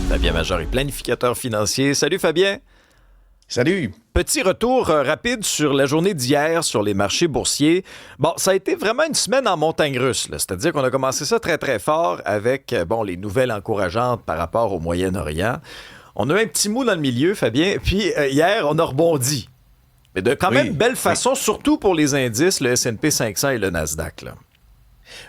Fabien Major, planificateur financier. Salut Fabien. Salut. Petit retour rapide sur la journée d'hier sur les marchés boursiers. Bon, ça a été vraiment une semaine en montagne russe. C'est-à-dire qu'on a commencé ça très, très fort avec les nouvelles encourageantes par rapport au Moyen-Orient. On a eu un petit mot dans le milieu, Fabien, puis hier, on a rebondi. Mais de quand même belle façon, surtout pour les indices, le S&P 500 et le Nasdaq, là.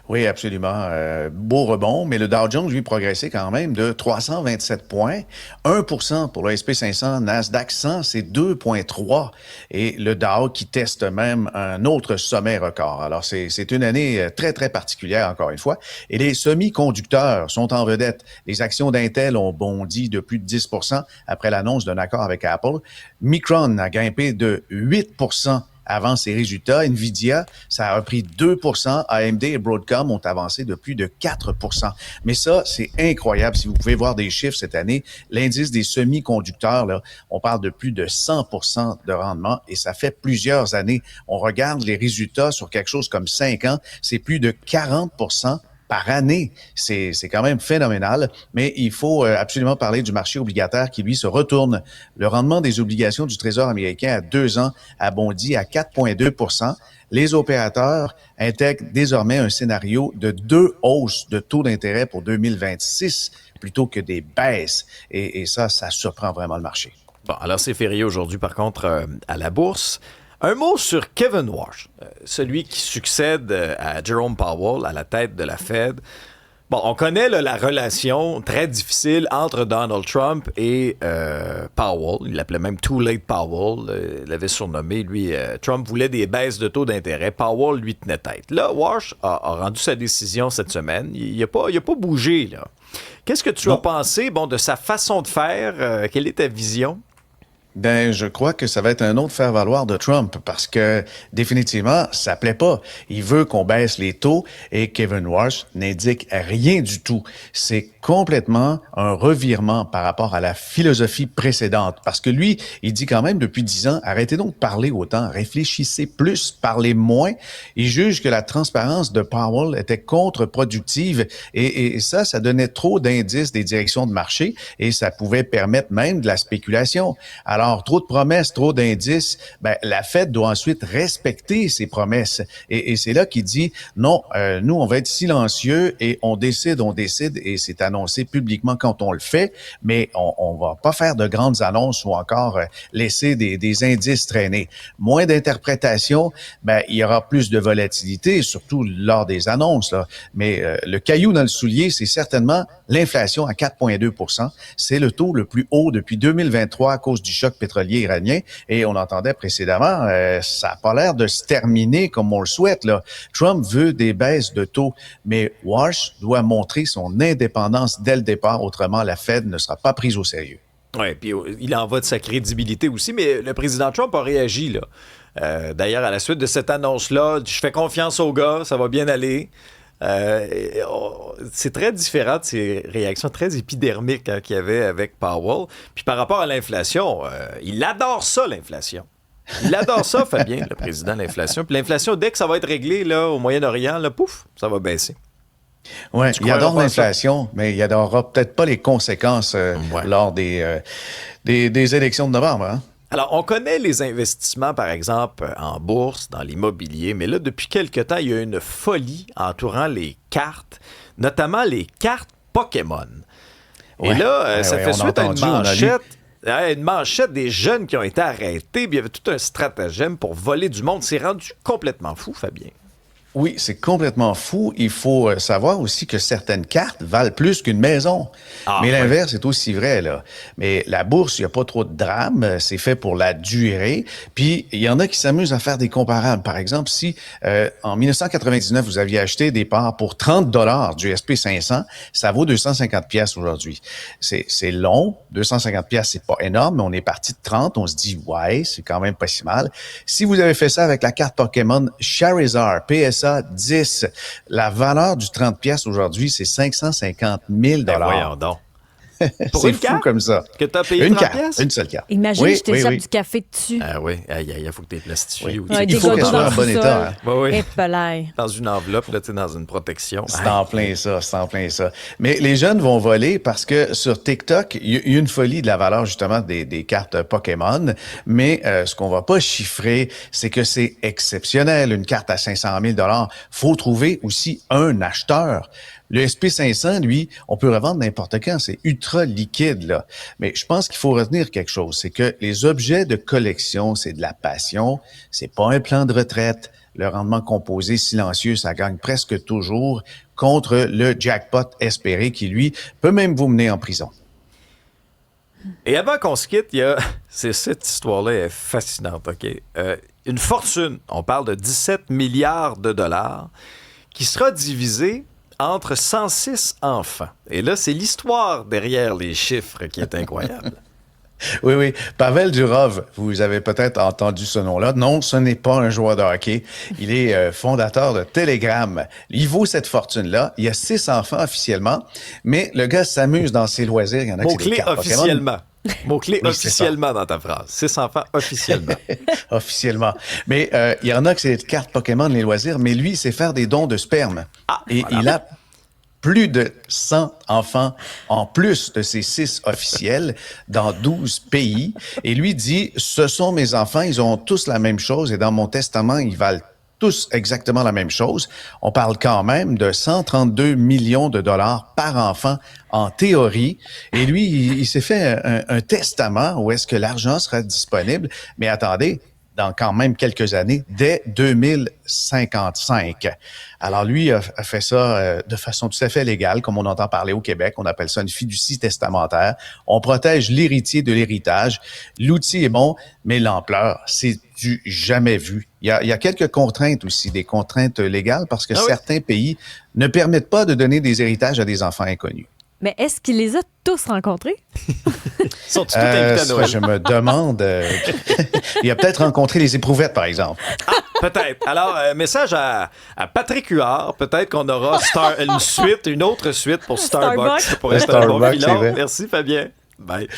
Oui, absolument. Beau rebond, mais le Dow Jones, lui, progressé quand même de 327 points. 1% pour le S&P 500, Nasdaq 100, c'est 2,3. Et le Dow qui teste même un autre sommet record. Alors, c'est une année très, très particulière, encore une fois. Et les semi-conducteurs sont en vedette. Les actions d'Intel ont bondi de plus de 10% après l'annonce d'un accord avec Apple. Micron a grimpé de 8% avant ses résultats. Nvidia, ça a repris 2%. AMD et Broadcom ont avancé de plus de 4%. Mais ça, c'est incroyable. Si vous pouvez voir des chiffres cette année, l'indice des semi-conducteurs, là, on parle de plus de 100% de rendement et ça fait plusieurs années. On regarde les résultats sur quelque chose comme 5 ans, c'est plus de 40% par année. C'est quand même phénoménal, mais il faut absolument parler du marché obligataire qui, lui, se retourne. Le rendement des obligations du Trésor américain à 2 ans a bondi à 4,2%. Les opérateurs intègrent désormais un scénario de 2 hausses de taux d'intérêt pour 2026 plutôt que des baisses. Et ça surprend vraiment le marché. Bon, alors c'est férié aujourd'hui, par contre, à la bourse. Un mot sur Kevin Warsh, celui qui succède à Jerome Powell à la tête de la Fed. Bon, on connaît là, la relation très difficile entre Donald Trump et Powell. Il l'appelait même Too Late Powell. Il l'avait surnommé. Lui, Trump voulait des baisses de taux d'intérêt. Powell lui tenait tête. Là, Warsh a rendu sa décision cette semaine. Il n'a pas bougé, là. Qu'est-ce que tu as pensé de sa façon de faire? Quelle est ta vision? Ben, je crois que ça va être un autre faire-valoir de Trump parce que définitivement, ça plaît pas. Il veut qu'on baisse les taux et Kevin Warsh n'indique rien du tout. C'est complètement un revirement par rapport à la philosophie précédente parce que lui, il dit quand même depuis 10 ans, arrêtez donc de parler autant, réfléchissez plus, parlez moins. Il juge que la transparence de Powell était contre-productive et ça donnait trop d'indices des directions de marché et ça pouvait permettre même de la spéculation. Alors, trop de promesses, trop d'indices, la Fed doit ensuite respecter ses promesses. Et c'est là qu'il dit, non, nous, on va être silencieux et on décide, et c'est annoncé publiquement quand on le fait, mais on va pas faire de grandes annonces ou encore laisser des indices traîner. Moins d'interprétation, il y aura plus de volatilité, surtout lors des annonces, là. Mais le caillou dans le soulier, c'est certainement l'inflation à 4,2%. C'est le taux le plus haut depuis 2023 à cause du choc pétrolier iranien. Et on entendait précédemment, ça n'a pas l'air de se terminer comme on le souhaite, là. Trump veut des baisses de taux, mais Warsh doit montrer son indépendance dès le départ, autrement la Fed ne sera pas prise au sérieux. Oui, puis il en va de sa crédibilité aussi, mais le président Trump a réagi, là. D'ailleurs, à la suite de cette annonce-là, je fais confiance au gars, ça va bien aller. C'est très différent de ces réactions très épidermiques qu'il y avait avec Powell. Puis par rapport à l'inflation, il adore ça, l'inflation. Il adore ça, Fabien, le président de l'inflation. Puis l'inflation, dès que ça va être réglé là, au Moyen-Orient, là, pouf, ça va baisser. Oui, il adore l'inflation, mais il n'adorera peut-être pas les conséquences lors des élections de novembre, hein? Alors, on connaît les investissements, par exemple, en bourse, dans l'immobilier, mais là, depuis quelque temps, il y a une folie entourant les cartes, notamment les cartes Pokémon. Et là, ça fait suite à une manchette des jeunes qui ont été arrêtés, puis il y avait tout un stratagème pour voler du monde. C'est rendu complètement fou, Fabien. Oui, c'est complètement fou. Il faut savoir aussi que certaines cartes valent plus qu'une maison. Mais l'inverse est aussi vrai, là. Mais la bourse, il n'y a pas trop de drame. C'est fait pour la durée. Puis, il y en a qui s'amusent à faire des comparables. Par exemple, si en 1999, vous aviez acheté des parts pour 30 $ du SP 500, ça vaut 250 pièces aujourd'hui. C'est long. 250 pièces, c'est pas énorme, mais on est parti de 30. On se dit, ouais, c'est quand même pas si mal. Si vous avez fait ça avec la carte Pokémon Charizard, PSA 10. La valeur du 30 pièces aujourd'hui, c'est 550 000 $. Voyons donc. Pour C'est une fou carte? comme ça. Que t'as payé Une 30 carte, pièces? une seule carte. Imagine, Oui, je t'échappe oui. du café dessus. Ah oui, il faut que tu les plastifies. Oui. Ou Ouais, Il des faut qu'elle gâteaux soit dans en le bon sous-sol. état. Hein. Oui, oui. Et pelaille. Dans une enveloppe, là, tu sais, dans une protection. C'est en plein ça, c'est en plein ça. Mais les jeunes vont voler parce que sur TikTok, il y a une folie de la valeur justement des cartes Pokémon, mais ce qu'on va pas chiffrer, c'est que c'est exceptionnel. Une carte à 500 000 $. Faut trouver aussi un acheteur. Le SP500, lui, on peut revendre n'importe quand. C'est ultra liquide, là. Mais je pense qu'il faut retenir quelque chose. C'est que les objets de collection, c'est de la passion. C'est pas un plan de retraite. Le rendement composé silencieux, ça gagne presque toujours contre le jackpot espéré qui, lui, peut même vous mener en prison. Et avant qu'on se quitte, cette histoire-là est fascinante, OK? Une fortune, on parle de 17 milliards de dollars, qui sera divisée entre 106 enfants. Et là, c'est l'histoire derrière les chiffres qui est incroyable. Oui, oui. Pavel Durov, vous avez peut-être entendu ce nom-là. Non, ce n'est pas un joueur de hockey. Il est fondateur de Telegram. Il vaut cette fortune-là. Il y a 6 enfants officiellement, mais le gars s'amuse dans ses loisirs. Il y en a qui Mot-clé officiellement. Mot-clé Oui, officiellement dans ta phrase. 6 enfants officiellement. Officiellement. Mais il y en a que c'est des cartes Pokémon, les loisirs, mais lui, c'est faire des dons de sperme. Et voilà. Il a plus de 100 enfants en plus de ces 6 officiels dans 12 pays. Et lui dit, ce sont mes enfants, ils ont tous la même chose et dans mon testament, ils valent tous exactement la même chose. On parle quand même de 132 millions de dollars par enfant en théorie. Et lui, il s'est fait un testament où est-ce que l'argent sera disponible. Mais attendez, dans quand même quelques années, dès 2055. Alors lui a fait ça de façon tout à fait légale, comme on entend parler au Québec. On appelle ça une fiducie testamentaire. On protège l'héritier de l'héritage. L'outil est bon, mais l'ampleur, c'est du jamais vu. Il y a quelques contraintes aussi, des contraintes légales, parce que certains pays ne permettent pas de donner des héritages à des enfants inconnus. Mais est-ce qu'il les a tous rencontrés? Sont-ils tous invités à Noël? Je me demande. Il a peut-être rencontré les éprouvettes, par exemple. Ah, peut-être. Alors, message à Patrick Huard. Peut-être qu'on aura une autre suite pour Starbucks. Pour rester un bon Starbucks, filon. c'est vrai. Merci, Fabien. Bye.